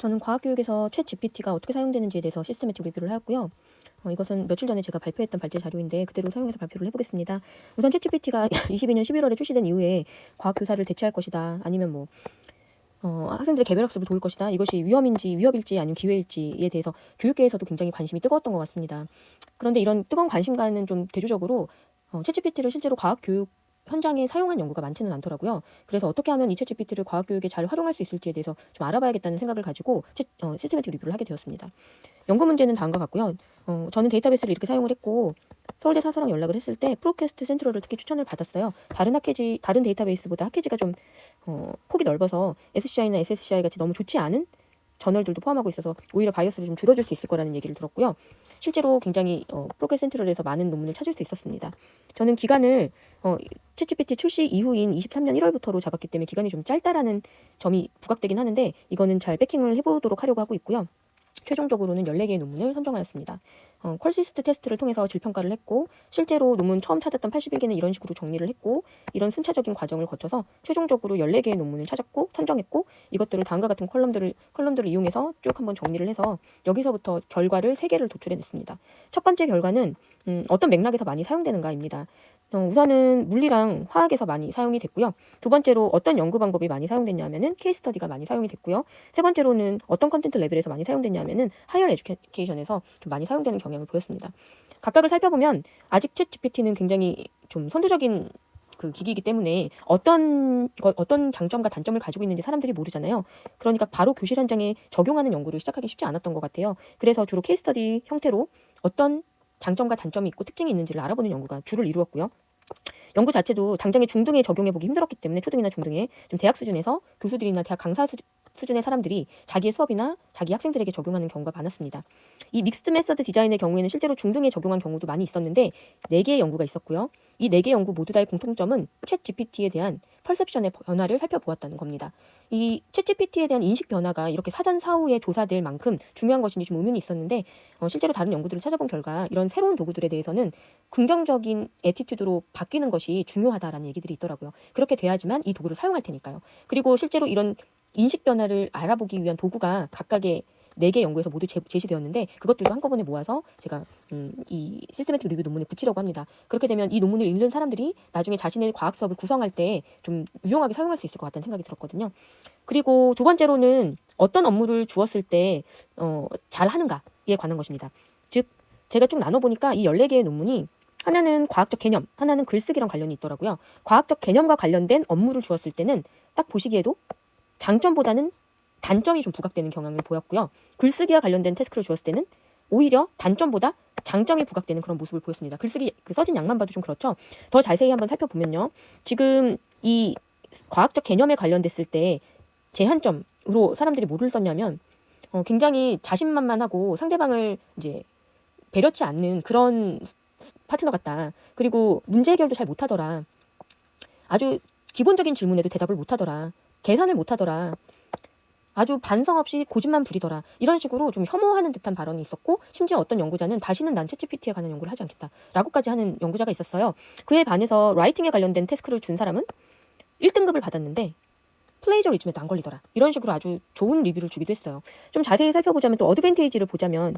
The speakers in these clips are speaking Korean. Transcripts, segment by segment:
저는 과학교육에서 챗 GPT가 어떻게 사용되는지에 대해서 시스테매틱 리뷰를 하였고요. 이것은 며칠 전에 제가 발표했던 발제 자료인데 그대로 사용해서 발표를 해보겠습니다. 우선 챗 GPT가 22년 11월에 출시된 이후에 과학교사를 대체할 것이다. 아니면 학생들의 개별학습을 도울 것이다. 이것이 위협일지 아니면 기회일지에 대해서 교육계에서도 굉장히 관심이 뜨거웠던 것 같습니다. 그런데 이런 뜨거운 관심과는 좀 대조적으로 챗 GPT를 실제로 과학교육 현장에 사용한 연구가 많지는 않더라고요. 그래서 어떻게 하면 이 챗 GPT를 과학교육에 잘 활용할 수 있을지에 대해서 좀 알아봐야겠다는 생각을 가지고 시스테매틱 리뷰를 하게 되었습니다. 연구 문제는 다음과 같고요. 저는 데이터베이스를 이렇게 사용을 했고 서울대 사서랑 연락을 했을 때 프로캐스트 센트럴을 특히 추천을 받았어요. 다른 데이터베이스보다 학회지가 좀 폭이 넓어서 SCI나 SSCI 같이 너무 좋지 않은 저널들도 포함하고 있어서 오히려 바이어스를 좀 줄여줄 수 있을 거라는 얘기를 들었고요. 실제로 굉장히 프로캐스트 센트럴에서 많은 논문을 찾을 수 있었습니다. 저는 기간을 챗GPT 출시 이후인 23년 1월부터로 잡았기 때문에 기간이 좀 짧다라는 점이 부각되긴 하는데 이거는 잘 패킹을 해보도록 하려고 하고 있고요. 최종적으로는 14개의 논문을 선정하였습니다. 퀄시스트 테스트를 통해서 질평가를 했고 실제로 논문 처음 찾았던 81개는 이런 식으로 정리를 했고 이런 순차적인 과정을 거쳐서 최종적으로 14개의 논문을 찾았고 선정했고 이것들을 다음과 같은 컬럼들을 이용해서 쭉 한번 정리를 해서 여기서부터 결과를 3개를 도출해냈습니다. 첫 번째 결과는 어떤 맥락에서 많이 사용되는가입니다. 우선은 물리랑 화학에서 많이 사용이 됐고요. 두 번째로 어떤 연구 방법이 많이 사용됐냐면은 케이스 스터디가 많이 사용이 됐고요. 세 번째로는 어떤 컨텐트 레벨에서 많이 사용됐냐면은 하이어 에듀케이션에서 좀 많이 사용되는 경향을 보였습니다. 각각을 살펴보면 아직 챗 GPT는 굉장히 좀 선두적인 그 기기이기 때문에 어떤 장점과 단점을 가지고 있는지 사람들이 모르잖아요. 그러니까 바로 교실 현장에 적용하는 연구를 시작하기 쉽지 않았던 것 같아요. 그래서 주로 케이스 스터디 형태로 어떤 장점과 단점이 있고 특징이 있는지를 알아보는 연구가 주를 이루었고요. 연구 자체도 당장에 중등에 적용해보기 힘들었기 때문에 초등이나 중등에 좀 대학 수준에서 교수들이나 대학 강사 수준의 사람들이 자기의 수업이나 자기 학생들에게 적용하는 경우가 많았습니다. 이 믹스드 메서드 디자인의 경우에는 실제로 중등에 적용한 경우도 많이 있었는데 4개의 연구가 있었고요. 이 4개 연구 모두 다의 공통점은 챗 GPT에 대한 퍼셉션의 변화를 살펴보았다는 겁니다. 이 챗 GPT에 대한 인식 변화가 이렇게 사전 사후에 조사될 만큼 중요한 것인지 좀 의문이 있었는데 실제로 다른 연구들을 찾아본 결과 이런 새로운 도구들에 대해서는 긍정적인 애티튜드로 바뀌는 것이 중요하다라는 얘기들이 있더라고요. 그렇게 돼야지만 이 도구를 사용할 테니까요. 그리고 실제로 이런 인식 변화를 알아보기 위한 도구가 각각의 4개 연구에서 모두 제시되었는데 그것들도 한꺼번에 모아서 제가 이 시스테매틱 리뷰 논문에 붙이려고 합니다. 그렇게 되면 이 논문을 읽는 사람들이 나중에 자신의 과학 수업을 구성할 때 좀 유용하게 사용할 수 있을 것 같다는 생각이 들었거든요. 그리고 두 번째로는 어떤 업무를 주었을 때 잘하는가에 관한 것입니다. 즉 제가 쭉 나눠보니까 이 14개의 논문이 하나는 과학적 개념, 하나는 글쓰기랑 관련이 있더라고요. 과학적 개념과 관련된 업무를 주었을 때는 딱 보시기에도 장점보다는 단점이 좀 부각되는 경향을 보였고요. 글쓰기와 관련된 태스크를 주었을 때는 오히려 단점보다 장점이 부각되는 그런 모습을 보였습니다. 글쓰기 써진 양만 봐도 좀 그렇죠. 더 자세히 한번 살펴보면요. 지금 이 과학적 개념에 관련됐을 때 제한점으로 사람들이 뭐를 썼냐면 굉장히 자신만만하고 상대방을 이제 배려치 않는 그런 파트너 같다. 그리고 문제 해결도 잘 못하더라. 아주 기본적인 질문에도 대답을 못하더라. 계산을 못하더라. 아주 반성 없이 고집만 부리더라. 이런 식으로 좀 혐오하는 듯한 발언이 있었고 심지어 어떤 연구자는 다시는 난 챗GPT에 관한 연구를 하지 않겠다 라고까지 하는 연구자가 있었어요. 그에 반해서 라이팅에 관련된 태스크를 준 사람은 1등급을 받았는데 플레이저리즘에도 안 걸리더라. 이런 식으로 아주 좋은 리뷰를 주기도 했어요. 좀 자세히 살펴보자면 또 어드밴티지를 보자면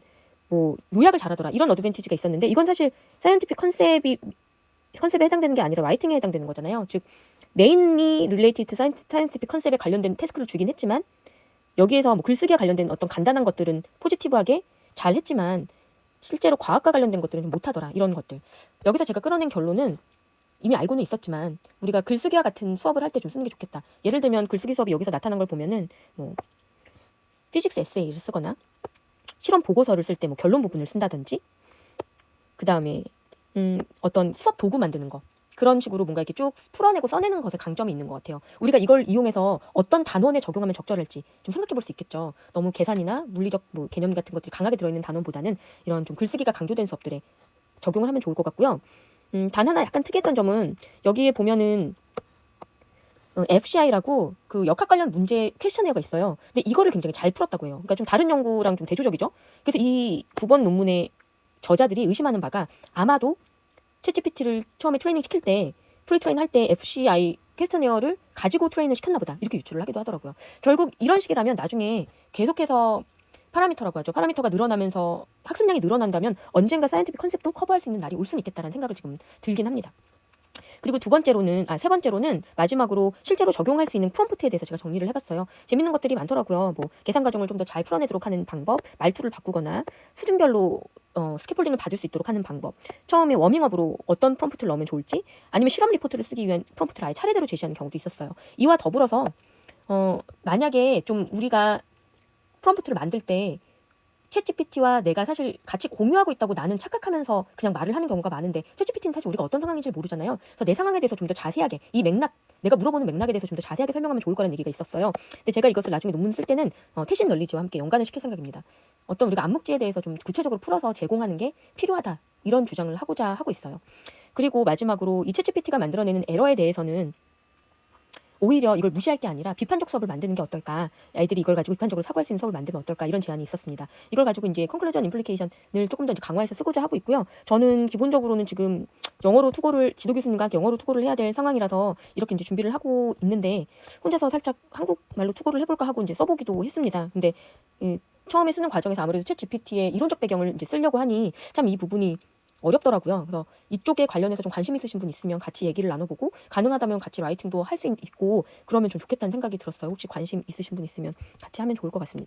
요약을 잘하더라. 이런 어드밴티지가 있었는데 이건 사실 사이언티픽 컨셉에 해당되는 게 아니라 라이팅에 해당되는 거잖아요. 즉 메인이 릴레이티드 사이언티픽 컨셉에 관련된 태스크를 주긴 했지만 여기에서 글쓰기와 관련된 어떤 간단한 것들은 포지티브하게 잘 했지만 실제로 과학과 관련된 것들은 좀 못하더라. 이런 것들. 여기서 제가 끌어낸 결론은 이미 알고는 있었지만 우리가 글쓰기와 같은 수업을 할 때 좀 쓰는 게 좋겠다. 예를 들면 글쓰기 수업이 여기서 나타난 걸 보면은 피직스 에세이를 쓰거나 실험 보고서를 쓸 때 결론 부분을 쓴다든지 그 다음에 어떤 수업 도구 만드는 거 그런 식으로 뭔가 이렇게 쭉 풀어내고 써내는 것에 강점이 있는 것 같아요. 우리가 이걸 이용해서 어떤 단원에 적용하면 적절할지 좀 생각해 볼 수 있겠죠. 너무 계산이나 물리적 개념 같은 것들이 강하게 들어있는 단원보다는 이런 좀 글쓰기가 강조된 수업들에 적용을 하면 좋을 것 같고요. 단 하나 약간 특이했던 점은 여기에 보면은 FCI라고 그 역학 관련 문제 퀘스천웨어가 있어요. 근데 이거를 굉장히 잘 풀었다고 해요. 그러니까 좀 다른 연구랑 좀 대조적이죠. 그래서 이 9번 논문의 저자들이 의심하는 바가 아마도 챗GPT를 처음에 트레이닝 시킬 때 프리 트레인 할 때 FCI 퀘스처니어를 가지고 트레인을 시켰나 보다 이렇게 유추를 하기도 하더라고요. 결국 이런 식이라면 나중에 계속해서 파라미터라고 하죠. 파라미터가 늘어나면서 학습량이 늘어난다면 언젠가 사이언티픽 컨셉도 커버할 수 있는 날이 올 수는 있겠다는 생각을 지금 들긴 합니다. 그리고 세 번째로는 마지막으로 실제로 적용할 수 있는 프롬프트에 대해서 제가 정리를 해봤어요. 재밌는 것들이 많더라고요. 뭐 계산 과정을 좀 더 잘 풀어내도록 하는 방법, 말투를 바꾸거나 수준별로 스캐폴딩을 받을 수 있도록 하는 방법, 처음에 워밍업으로 어떤 프롬프트를 넣으면 좋을지, 아니면 실험 리포트를 쓰기 위한 프롬프트를 아예 차례대로 제시하는 경우도 있었어요. 이와 더불어서 만약에 좀 우리가 프롬프트를 만들 때 챗GPT와 내가 사실 같이 공유하고 있다고 나는 착각하면서 그냥 말을 하는 경우가 많은데 챗GPT는 사실 우리가 어떤 상황인지 모르잖아요. 그래서 내 상황에 대해서 좀 더 자세하게 이 맥락, 내가 물어보는 맥락에 대해서 좀 더 자세하게 설명하면 좋을 거라는 얘기가 있었어요. 근데 제가 이것을 나중에 논문 쓸 때는 태신 널리지와 함께 연관을 시킬 생각입니다. 어떤 우리가 암묵지에 대해서 좀 구체적으로 풀어서 제공하는 게 필요하다. 이런 주장을 하고자 하고 있어요. 그리고 마지막으로 이 챗GPT가 만들어내는 에러에 대해서는 오히려 이걸 무시할 게 아니라 비판적 수업을 만드는 게 어떨까, 아이들이 이걸 가지고 비판적으로 사고할 수 있는 수업을 만들면 어떨까, 이런 제안이 있었습니다. 이걸 가지고 이제 컨클루전 임플리케이션을 조금 더 이제 강화해서 쓰고자 하고 있고요. 저는 기본적으로는 지금 영어로 투고를, 지도 교수님과 영어로 투고를 해야 될 상황이라서 이렇게 이제 준비를 하고 있는데, 혼자서 살짝 한국말로 투고를 해볼까 하고 이제 써보기도 했습니다. 근데 처음에 쓰는 과정에서 아무래도 챗 GPT의 이론적 배경을 이제 쓰려고 하니 참 이 부분이 어렵더라고요. 그래서 이쪽에 관련해서 좀 관심 있으신 분 있으면 같이 얘기를 나눠보고, 가능하다면 같이 라이팅도 할 수 있고 그러면 좀 좋겠다는 생각이 들었어요. 혹시 관심 있으신 분 있으면 같이 하면 좋을 것 같습니다.